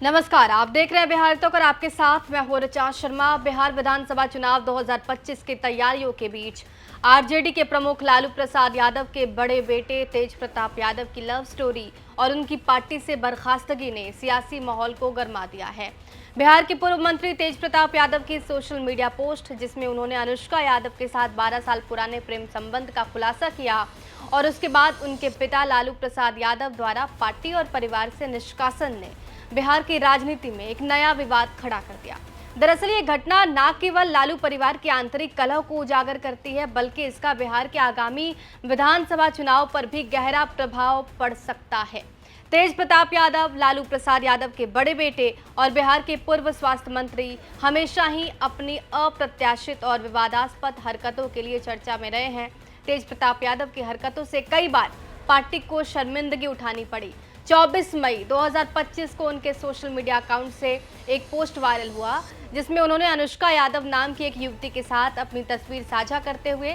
नमस्कार, आप देख रहे हैं बिहार तक और आपके साथ मैं हूं ऋचा शर्मा। बिहार विधानसभा चुनाव 2025 की तैयारियों के बीच आरजेडी के प्रमुख लालू प्रसाद यादव के बड़े बेटे तेज प्रताप यादव की लव स्टोरी और उनकी पार्टी से बर्खास्तगी ने सियासी माहौल को गर्मा दिया है। बिहार के पूर्व मंत्री तेज प्रताप यादव की सोशल मीडिया पोस्ट, जिसमें उन्होंने अनुष्का यादव के साथ 12 साल पुराने प्रेम संबंध का खुलासा किया और उसके बाद उनके पिता लालू प्रसाद यादव द्वारा पार्टी और परिवार से निष्कासन ने बिहार की राजनीति में एक नया विवाद खड़ा कर दिया। दरअसल ये घटना न केवल लालू परिवार की आंतरिक कलह को उजागर करती है, बल्कि इसका बिहार के आगामी विधानसभा चुनाव पर भी गहरा प्रभाव पड़ सकता है। तेज प्रताप यादव लालू प्रसाद यादव के बड़े बेटे और बिहार के पूर्व स्वास्थ्य मंत्री हमेशा ही अपनी अप्रत्याशित और विवादास्पद हरकतों के लिए चर्चा में रहे हैं। तेज प्रताप यादव की हरकतों से कई बार पार्टी को शर्मिंदगी उठानी पड़ी। 24 मई 2025 को उनके सोशल मीडिया अकाउंट से एक पोस्ट वायरल हुआ, जिसमें उन्होंने अनुष्का यादव नाम की एक युवती के साथ अपनी तस्वीर साझा करते हुए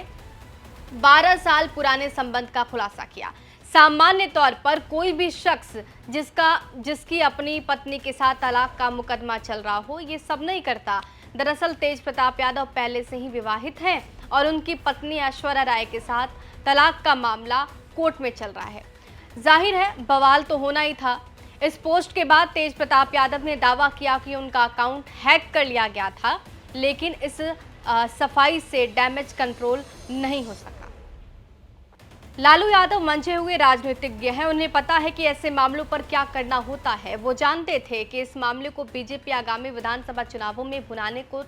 12 साल पुराने संबंध का खुलासा किया। सामान्य तौर पर कोई भी शख्स जिसकी अपनी पत्नी के साथ तलाक का मुकदमा चल रहा हो, ये सब नहीं करता। दरअसल तेज प्रताप यादव पहले से ही विवाहित हैं और उनकी पत्नी ऐश्वर्या राय के साथ तलाक का मामला कोर्ट में चल रहा है। जाहिर है बवाल तो होना ही था। इस पोस्ट के बाद तेज प्रताप यादव ने दावा किया कि उनका अकाउंट हैक कर लिया गया था, लेकिन इस सफाई से डैमेज कंट्रोल नहीं हो सका। लालू यादव मंझे हुए राजनीतिज्ञ हैं, उन्हें पता है कि ऐसे मामलों पर क्या करना होता है। वो जानते थे कि इस मामले को बीजेपी आगामी विधानसभा चुनावों में भुनाने को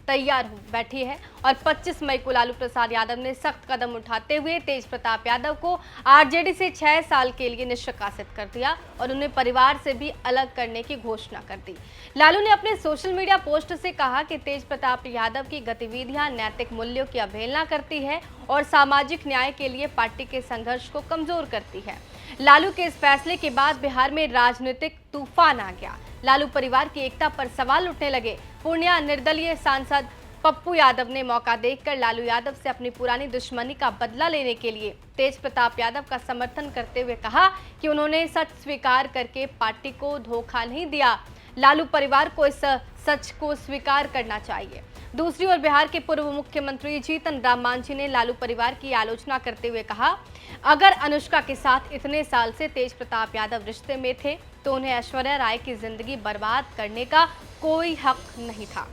तैयार बैठी है और 25 मई को लालू प्रसाद यादव ने सख्त कदम उठाते हुए तेज प्रताप यादव को आरजेडी से 6 साल के लिए निष्कासित कर दिया और उन्हें परिवार से भी अलग करने की घोषणा कर दी। लालू ने अपने सोशल मीडिया पोस्ट से कहा कि तेज प्रताप यादव की गतिविधियां नैतिक मूल्यों की अवहेलना करती है और सामाजिक न्याय के लिए पार्टी के संघर्ष को कमजोर करती है। लालू के इस फैसले के बाद बिहार में राजनीतिक तूफान आ गया। लालू परिवार की एकता पर सवाल उठने लगे। पूर्णिया निर्दलीय सांसद पप्पू यादव ने मौका देखकर लालू यादव से अपनी पुरानी दुश्मनी का बदला लेने के लिए तेज प्रताप यादव का समर्थन करते हुए कहा कि उन्होंने सच स्वीकार करके पार्टी को धोखा नहीं दिया। लालू परिवार को इस सच को स्वीकार करना चाहिए। दूसरी ओर बिहार के पूर्व मुख्यमंत्री जीतन राम मांझी ने लालू परिवार की आलोचना करते हुए कहा, अगर अनुष्का के साथ इतने साल से तेज प्रताप यादव रिश्ते में थे तो उन्हें ऐश्वर्या राय की जिंदगी बर्बाद करने का कोई हक नहीं था।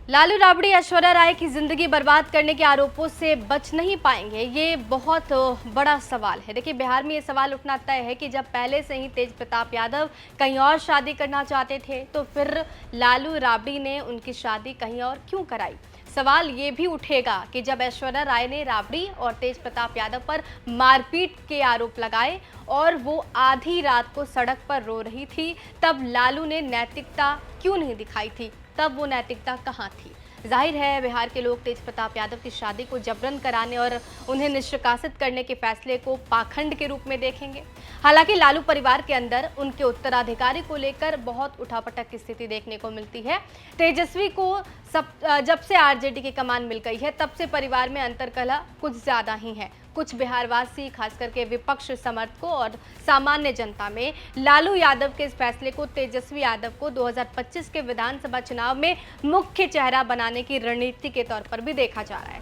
लालू राबड़ी ऐश्वर्या राय की जिंदगी बर्बाद करने के आरोपों से बच नहीं पाएंगे, ये बहुत बड़ा सवाल है। देखिए, बिहार में ये सवाल उठना तय है कि जब पहले से ही तेज प्रताप यादव कहीं और शादी करना चाहते थे तो फिर लालू राबड़ी ने उनकी शादी कहीं और क्यों कराई। सवाल ये भी उठेगा कि जब ऐश्वर्या राय ने राबड़ी और तेज प्रताप यादव पर मारपीट के आरोप लगाए और वो आधी रात को सड़क पर रो रही थी, तब लालू ने नैतिकता क्यों नहीं दिखाई थी? तब वो नैतिकता कहाँ थी? जाहिर है बिहार के लोग तेज प्रताप यादव की शादी को जबरन कराने और उन्हें निष्कासित करने के फैसले को पाखंड के रूप में देखेंगे। हालांकि लालू परिवार के अंदर उनके उत्तराधिकारी को लेकर बहुत उठापटक की स्थिति देखने को मिलती है। तेजस्वी को जब से आरजेडी की कमान मिल गई है, तब से परिवार में अंतर्कलह कुछ ज्यादा ही है। कुछ बिहारवासी, खास करके विपक्ष समर्थकों और सामान्य जनता में लालू यादव के इस फैसले को तेजस्वी यादव को 2025 के विधानसभा चुनाव में मुख्य चेहरा बनाने की रणनीति के तौर पर भी देखा जा रहा है।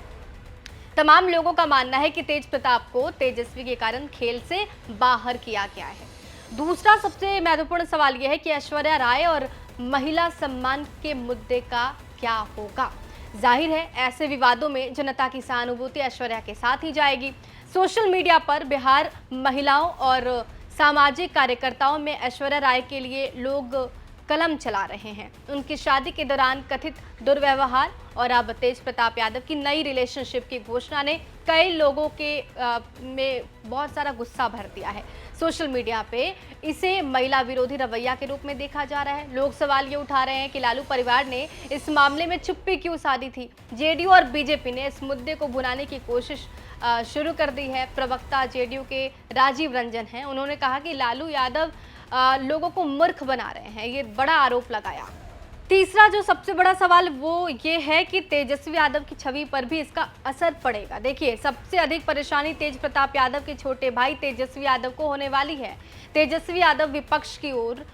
तमाम लोगों का मानना है कि तेज प्रताप को तेजस्वी के कारण खेल से बाहर किया गया है। दूसरा सबसे महत्वपूर्ण सवाल यह है कि ऐश्वर्या राय और महिला सम्मान के मुद्दे का क्या होगा। जाहिर है ऐसे विवादों में जनता की सहानुभूति ऐश्वर्या के साथ ही जाएगी। सोशल मीडिया पर बिहार महिलाओं और सामाजिक कार्यकर्ताओं में ऐश्वर्या राय के लिए लोग कलम चला रहे हैं। उनकी शादी के दौरान कथित दुर्व्यवहार और अब तेज प्रताप यादव की नई रिलेशनशिप की घोषणा ने कई लोगों के में बहुत सारा गुस्सा भर दिया है। सोशल मीडिया पे इसे महिला विरोधी रवैया के रूप में देखा जा रहा है। लोग सवाल ये उठा रहे हैं कि लालू परिवार ने इस मामले में चुप्पी क्यों साधी थी। जेडीयू और बीजेपी ने इस मुद्दे को भुनाने की कोशिश शुरू कर दी है। प्रवक्ता जेडीयू के राजीव रंजन हैं, उन्होंने कहा कि लालू यादव लोगों को मूर्ख बना रहे हैं, ये बड़ा आरोप लगाया। तीसरा जो सबसे बड़ा सवाल वो ये है कि तेजस्वी यादव की छवि पर भी इसका असर पड़ेगा। देखिए, सबसे अधिक परेशानी तेज प्रताप यादव के छोटे भाई तेजस्वी यादव को होने वाली है। तेजस्वी यादव विपक्ष की ओर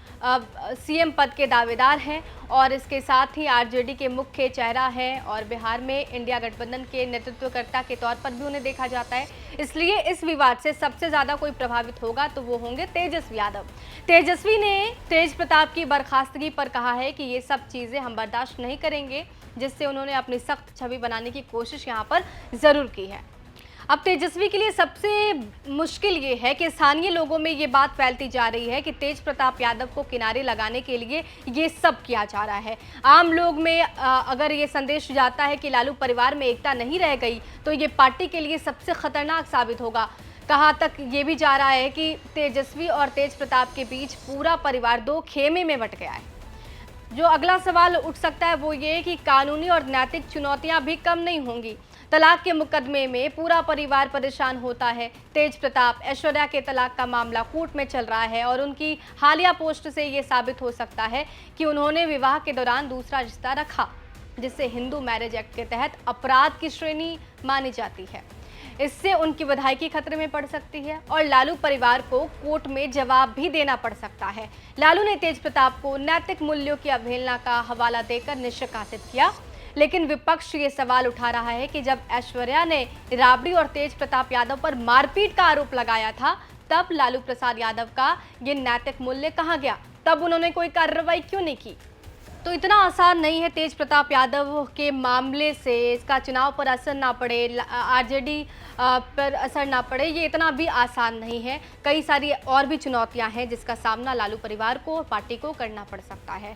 सीएम पद के दावेदार हैं और इसके साथ ही आरजेडी के मुख्य चेहरा है और बिहार में इंडिया गठबंधन के नेतृत्वकर्ता के तौर पर भी उन्हें देखा जाता है। इसलिए इस विवाद से सबसे ज़्यादा कोई प्रभावित होगा तो वो होंगे तेजस्वी यादव। तेजस्वी ने तेज प्रताप की बर्खास्तगी पर कहा है कि ये सब चीज़ें हम बर्दाश्त नहीं करेंगे, जिससे उन्होंने अपनी सख्त छवि बनाने की कोशिश यहाँ पर ज़रूर की है। अब तेजस्वी के लिए सबसे मुश्किल ये है कि स्थानीय लोगों में ये बात फैलती जा रही है कि तेज प्रताप यादव को किनारे लगाने के लिए ये सब किया जा रहा है। आम लोग में अगर ये संदेश जाता है कि लालू परिवार में एकता नहीं रह गई तो ये पार्टी के लिए सबसे खतरनाक साबित होगा। कहाँ तक ये भी जा रहा है कि तेजस्वी और तेज प्रताप के बीच पूरा परिवार दो खेमे में बंट गया है। जो अगला सवाल उठ सकता है वो ये कि कानूनी और नैतिक चुनौतियां भी कम नहीं होंगी। तलाक के मुकदमे में पूरा परिवार परेशान होता है। तेज प्रताप ऐश्वर्या के तलाक का मामला कोर्ट में चल रहा है और उनकी हालिया पोस्ट से ये साबित हो सकता है कि उन्होंने विवाह के दौरान दूसरा रिश्ता रखा, जिससे हिंदू मैरिज एक्ट के तहत अपराध की श्रेणी मानी जाती है। इससे उनकी विधायकी खतरे में पड़ सकती है और लालू परिवार को कोर्ट में जवाब भी देना पड़ सकता है। लालू ने तेज प्रताप को नैतिक मूल्यों की अवहेलना का हवाला देकर निष्कासित किया, लेकिन विपक्ष ये सवाल उठा रहा है कि जब ऐश्वर्या ने राबड़ी और तेज प्रताप यादव पर मारपीट का आरोप लगाया था, तब लालू प्रसाद यादव का ये नैतिक मूल्य कहाँ गया? तब उन्होंने कोई कार्रवाई क्यों नहीं की? तो इतना आसान नहीं है तेज प्रताप यादव के मामले से इसका चुनाव पर असर ना पड़े, आरजेडी पर असर ना पड़े, ये इतना भी आसान नहीं है। कई सारी और भी चुनौतियां हैं जिसका सामना लालू परिवार को और पार्टी को करना पड़ सकता है।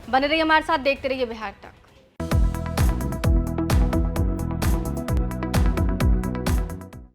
बने रहिए हमारे साथ, देखते रहिए बिहार तक।